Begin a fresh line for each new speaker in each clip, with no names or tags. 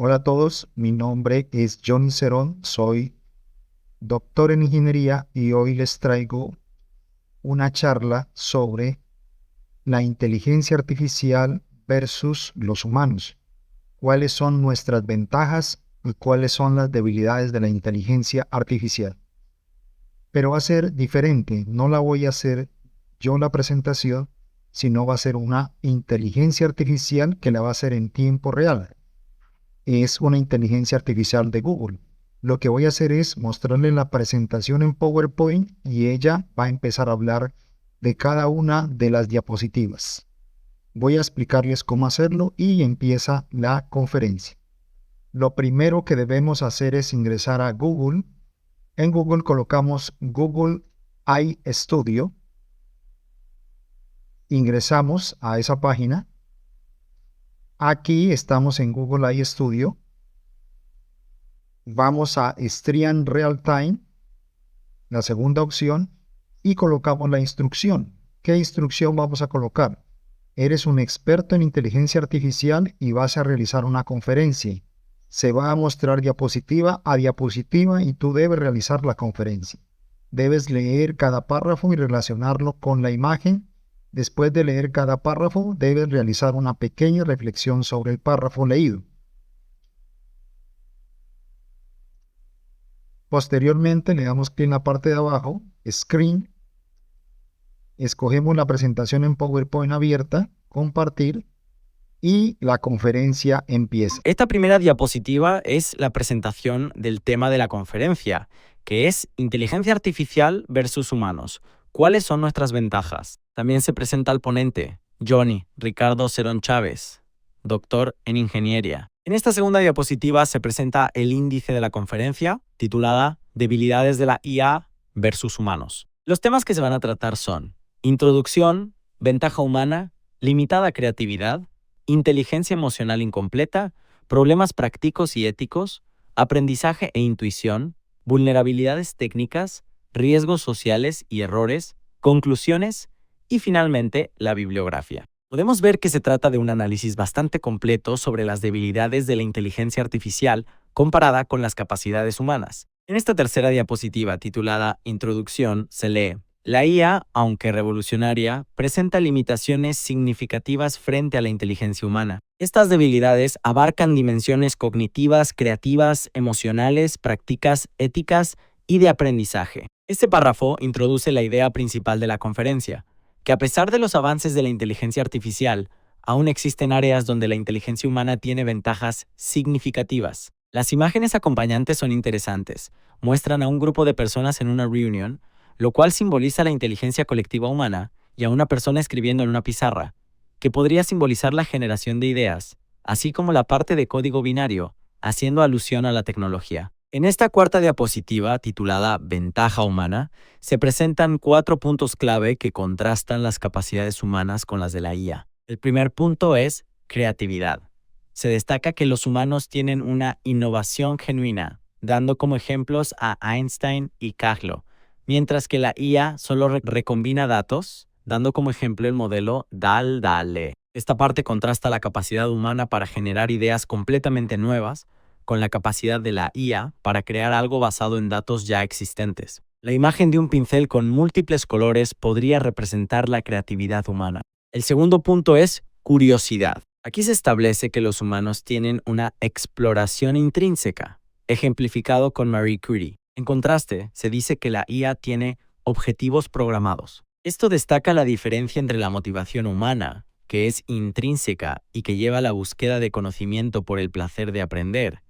Hola a todos, mi nombre es Johnny Cerón, soy doctor en ingeniería y hoy les traigo una charla sobre la inteligencia artificial versus los humanos. ¿Cuáles son nuestras ventajas y cuáles son las debilidades de la inteligencia artificial? Pero va a ser diferente, no la voy a hacer yo la presentación, sino va a ser una inteligencia artificial que la va a hacer en tiempo real. Es una inteligencia artificial de Google. Lo que voy a hacer es mostrarle la presentación en PowerPoint y ella va a empezar a hablar de cada una de las diapositivas. Voy a explicarles cómo hacerlo y empieza la conferencia. Lo primero que debemos hacer es ingresar a Google. En Google colocamos Google AI Studio. Ingresamos a esa página. Aquí estamos en Google AI Studio. Vamos a Stream Real Time, la segunda opción, y colocamos la instrucción. ¿Qué instrucción vamos a colocar? Eres un experto en inteligencia artificial y vas a realizar una conferencia. Se va a mostrar diapositiva a diapositiva y tú debes realizar la conferencia. Debes leer cada párrafo y relacionarlo con la imagen. Después de leer cada párrafo, debes realizar una pequeña reflexión sobre el párrafo leído. Posteriormente le damos clic en la parte de abajo, Screen, escogemos la presentación en PowerPoint abierta, Compartir, y la conferencia empieza.
Esta primera diapositiva es la presentación del tema de la conferencia, que es inteligencia artificial versus humanos. ¿Cuáles son nuestras ventajas? También se presenta el ponente, Johnny Ricardo Cerón Chávez, doctor en ingeniería. En esta segunda diapositiva se presenta el índice de la conferencia, titulada Debilidades de la IA versus humanos. Los temas que se van a tratar son introducción, ventaja humana, limitada creatividad, inteligencia emocional incompleta, problemas prácticos y éticos, aprendizaje e intuición, vulnerabilidades técnicas, riesgos sociales y errores, conclusiones y finalmente la bibliografía. Podemos ver que se trata de un análisis bastante completo sobre las debilidades de la inteligencia artificial comparada con las capacidades humanas. En esta tercera diapositiva titulada Introducción se lee: la IA, aunque revolucionaria, presenta limitaciones significativas frente a la inteligencia humana. Estas debilidades abarcan dimensiones cognitivas, creativas, emocionales, prácticas, éticas y de aprendizaje. Este párrafo introduce la idea principal de la conferencia, que a pesar de los avances de la inteligencia artificial, aún existen áreas donde la inteligencia humana tiene ventajas significativas. Las imágenes acompañantes son interesantes. Muestran a un grupo de personas en una reunión, lo cual simboliza la inteligencia colectiva humana, y a una persona escribiendo en una pizarra, que podría simbolizar la generación de ideas, así como la parte de código binario, haciendo alusión a la tecnología. En esta cuarta diapositiva, titulada Ventaja humana, se presentan 4 puntos clave que contrastan las capacidades humanas con las de la IA. El primer punto es creatividad. Se destaca que los humanos tienen una innovación genuina, dando como ejemplos a Einstein y Kaggle, mientras que la IA solo recombina datos, dando como ejemplo el modelo DALL-E. Esta parte contrasta la capacidad humana para generar ideas completamente nuevas con la capacidad de la IA para crear algo basado en datos ya existentes. La imagen de un pincel con múltiples colores podría representar la creatividad humana. El segundo punto es curiosidad. Aquí se establece que los humanos tienen una exploración intrínseca, ejemplificado con Marie Curie. En contraste, se dice que la IA tiene objetivos programados. Esto destaca la diferencia entre la motivación humana, que es intrínseca y que lleva a la búsqueda de conocimiento por el placer de aprender,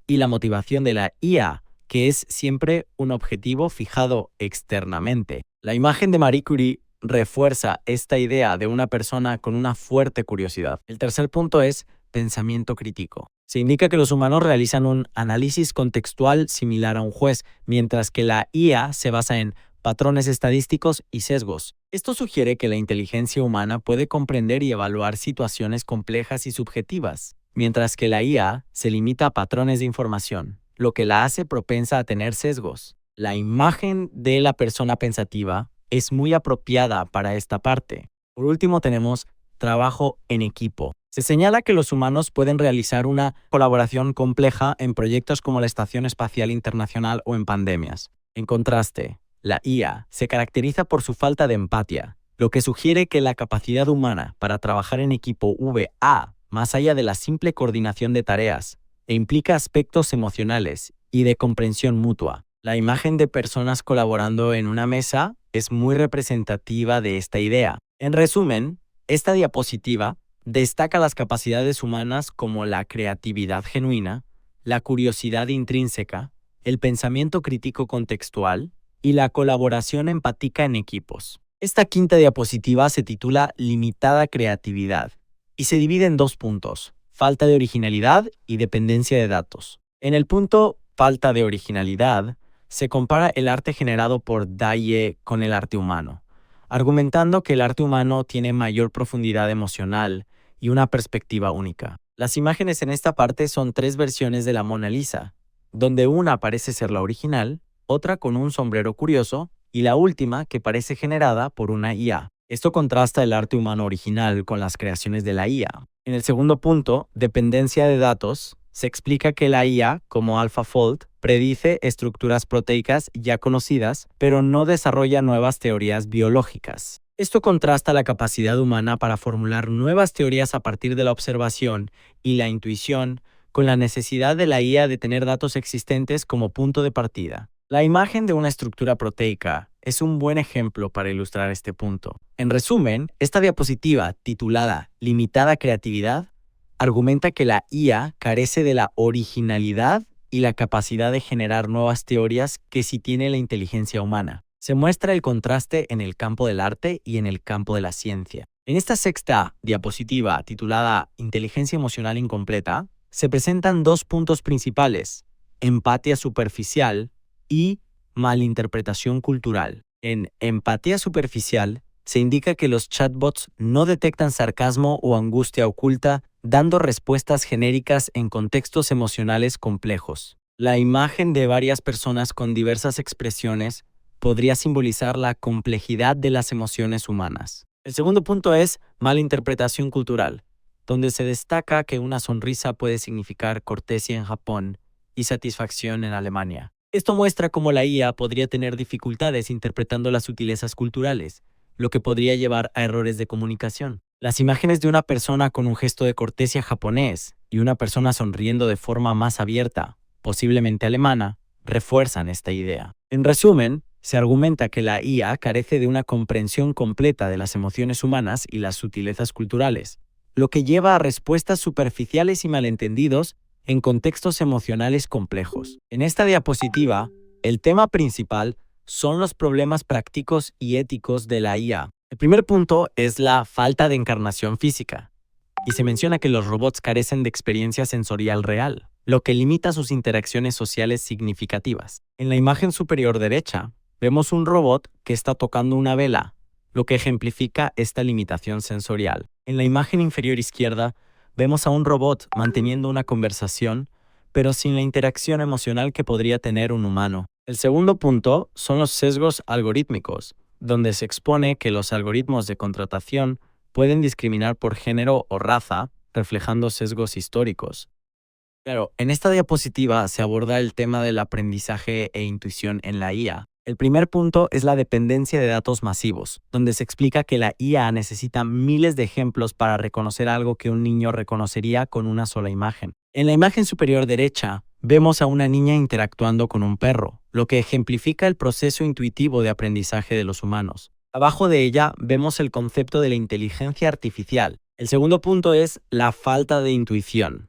y la motivación de la IA, que es siempre un objetivo fijado externamente. La imagen de Marie Curie refuerza esta idea de una persona con una fuerte curiosidad. El tercer punto es pensamiento crítico. Se indica que los humanos realizan un análisis contextual similar a un juez, mientras que la IA se basa en patrones estadísticos y sesgos. Esto sugiere que la inteligencia humana puede comprender y evaluar situaciones complejas y subjetivas, mientras que la IA se limita a patrones de información, lo que la hace propensa a tener sesgos. La imagen de la persona pensativa es muy apropiada para esta parte. Por último, tenemos trabajo en equipo. Se señala que los humanos pueden realizar una colaboración compleja en proyectos como la Estación Espacial Internacional o en pandemias. En contraste, la IA se caracteriza por su falta de empatía, lo que sugiere que la capacidad humana para trabajar en equipo va más allá de la simple coordinación de tareas e implica aspectos emocionales y de comprensión mutua. La imagen de personas colaborando en una mesa es muy representativa de esta idea. En resumen, esta diapositiva destaca las capacidades humanas como la creatividad genuina, la curiosidad intrínseca, el pensamiento crítico contextual y la colaboración empática en equipos. Esta quinta diapositiva se titula Limitada creatividad y se divide en dos puntos: falta de originalidad y dependencia de datos. En el punto falta de originalidad, se compara el arte generado por Dye con el arte humano, argumentando que el arte humano tiene mayor profundidad emocional y una perspectiva única. Las imágenes en esta parte son tres versiones de la Mona Lisa, donde una parece ser la original, otra con un sombrero curioso y la última que parece generada por una IA. Esto contrasta el arte humano original con las creaciones de la IA. En el segundo punto, dependencia de datos, se explica que la IA, como AlphaFold, predice estructuras proteicas ya conocidas, pero no desarrolla nuevas teorías biológicas. Esto contrasta la capacidad humana para formular nuevas teorías a partir de la observación y la intuición con la necesidad de la IA de tener datos existentes como punto de partida. La imagen de una estructura proteica es un buen ejemplo para ilustrar este punto. En resumen, esta diapositiva, titulada Limitada creatividad, argumenta que la IA carece de la originalidad y la capacidad de generar nuevas teorías que sí tiene la inteligencia humana. Se muestra el contraste en el campo del arte y en el campo de la ciencia. En esta sexta diapositiva, titulada Inteligencia emocional incompleta, se presentan dos puntos principales: empatía superficial y malinterpretación cultural. En empatía superficial, se indica que los chatbots no detectan sarcasmo o angustia oculta, dando respuestas genéricas en contextos emocionales complejos. La imagen de varias personas con diversas expresiones podría simbolizar la complejidad de las emociones humanas. El segundo punto es malinterpretación cultural, donde se destaca que una sonrisa puede significar cortesía en Japón y satisfacción en Alemania. Esto muestra cómo la IA podría tener dificultades interpretando las sutilezas culturales, lo que podría llevar a errores de comunicación. Las imágenes de una persona con un gesto de cortesía japonés y una persona sonriendo de forma más abierta, posiblemente alemana, refuerzan esta idea. En resumen, se argumenta que la IA carece de una comprensión completa de las emociones humanas y las sutilezas culturales, lo que lleva a respuestas superficiales y malentendidos en contextos emocionales complejos. En esta diapositiva, el tema principal son los problemas prácticos y éticos de la IA. El primer punto es la falta de encarnación física, y se menciona que los robots carecen de experiencia sensorial real, lo que limita sus interacciones sociales significativas. En la imagen superior derecha, vemos un robot que está tocando una vela, lo que ejemplifica esta limitación sensorial. En la imagen inferior izquierda, vemos a un robot manteniendo una conversación, pero sin la interacción emocional que podría tener un humano. El segundo punto son los sesgos algorítmicos, donde se expone que los algoritmos de contratación pueden discriminar por género o raza, reflejando sesgos históricos. Claro, en esta diapositiva se aborda el tema del aprendizaje e intuición en la IA. El primer punto es la dependencia de datos masivos, donde se explica que la IA necesita miles de ejemplos para reconocer algo que un niño reconocería con una sola imagen. En la imagen superior derecha, vemos a una niña interactuando con un perro, lo que ejemplifica el proceso intuitivo de aprendizaje de los humanos. Abajo de ella vemos el concepto de la inteligencia artificial. El segundo punto es la falta de intuición,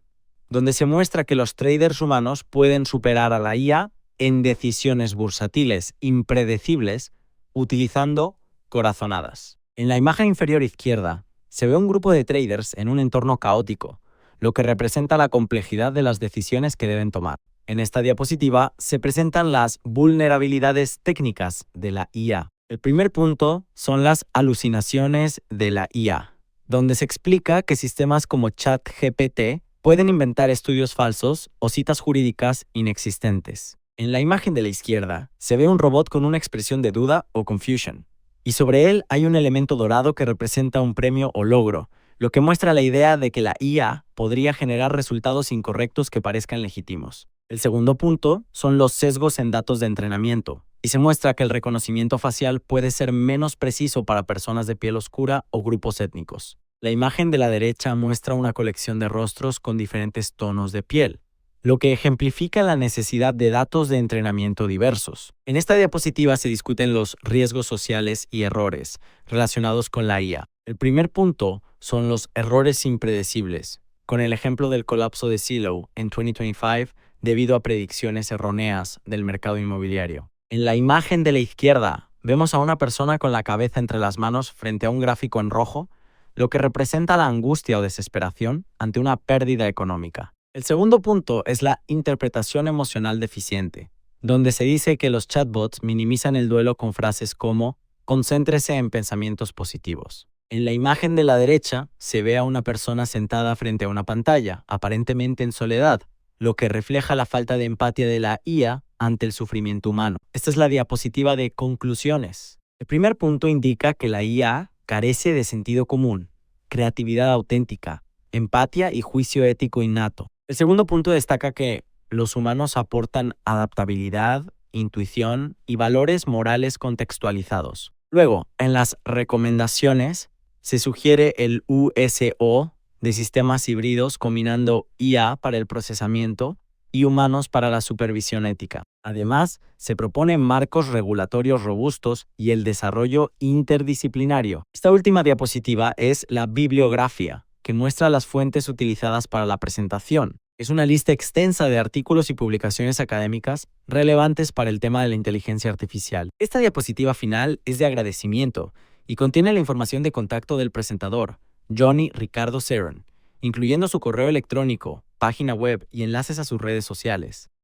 donde se muestra que los traders humanos pueden superar a la IA en decisiones bursátiles impredecibles utilizando corazonadas. En la imagen inferior izquierda se ve un grupo de traders en un entorno caótico, lo que representa la complejidad de las decisiones que deben tomar. En esta diapositiva se presentan las vulnerabilidades técnicas de la IA. El primer punto son las alucinaciones de la IA, donde se explica que sistemas como ChatGPT pueden inventar estudios falsos o citas jurídicas inexistentes. En la imagen de la izquierda se ve un robot con una expresión de duda o confusion, y sobre él hay un elemento dorado que representa un premio o logro, lo que muestra la idea de que la IA podría generar resultados incorrectos que parezcan legítimos. El segundo punto son los sesgos en datos de entrenamiento, y se muestra que el reconocimiento facial puede ser menos preciso para personas de piel oscura o grupos étnicos. La imagen de la derecha muestra una colección de rostros con diferentes tonos de piel, lo que ejemplifica la necesidad de datos de entrenamiento diversos. En esta diapositiva se discuten los riesgos sociales y errores relacionados con la IA. El primer punto son los errores impredecibles, con el ejemplo del colapso de Zillow en 2025 debido a predicciones erróneas del mercado inmobiliario. En la imagen de la izquierda vemos a una persona con la cabeza entre las manos frente a un gráfico en rojo, lo que representa la angustia o desesperación ante una pérdida económica. El segundo punto es la interpretación emocional deficiente, donde se dice que los chatbots minimizan el duelo con frases como «concéntrese en pensamientos positivos». En la imagen de la derecha se ve a una persona sentada frente a una pantalla, aparentemente en soledad, lo que refleja la falta de empatía de la IA ante el sufrimiento humano. Esta es la diapositiva de conclusiones. El primer punto indica que la IA carece de sentido común, creatividad auténtica, empatía y juicio ético innato. El segundo punto destaca que los humanos aportan adaptabilidad, intuición y valores morales contextualizados. Luego, en las recomendaciones, se sugiere el USO de sistemas híbridos combinando IA para el procesamiento y humanos para la supervisión ética. Además, se proponen marcos regulatorios robustos y el desarrollo interdisciplinario. Esta última diapositiva es la bibliografía, que muestra las fuentes utilizadas para la presentación. Es una lista extensa de artículos y publicaciones académicas relevantes para el tema de la inteligencia artificial. Esta diapositiva final es de agradecimiento y contiene la información de contacto del presentador, Johnny Ricardo Cerón, incluyendo su correo electrónico, página web y enlaces a sus redes sociales.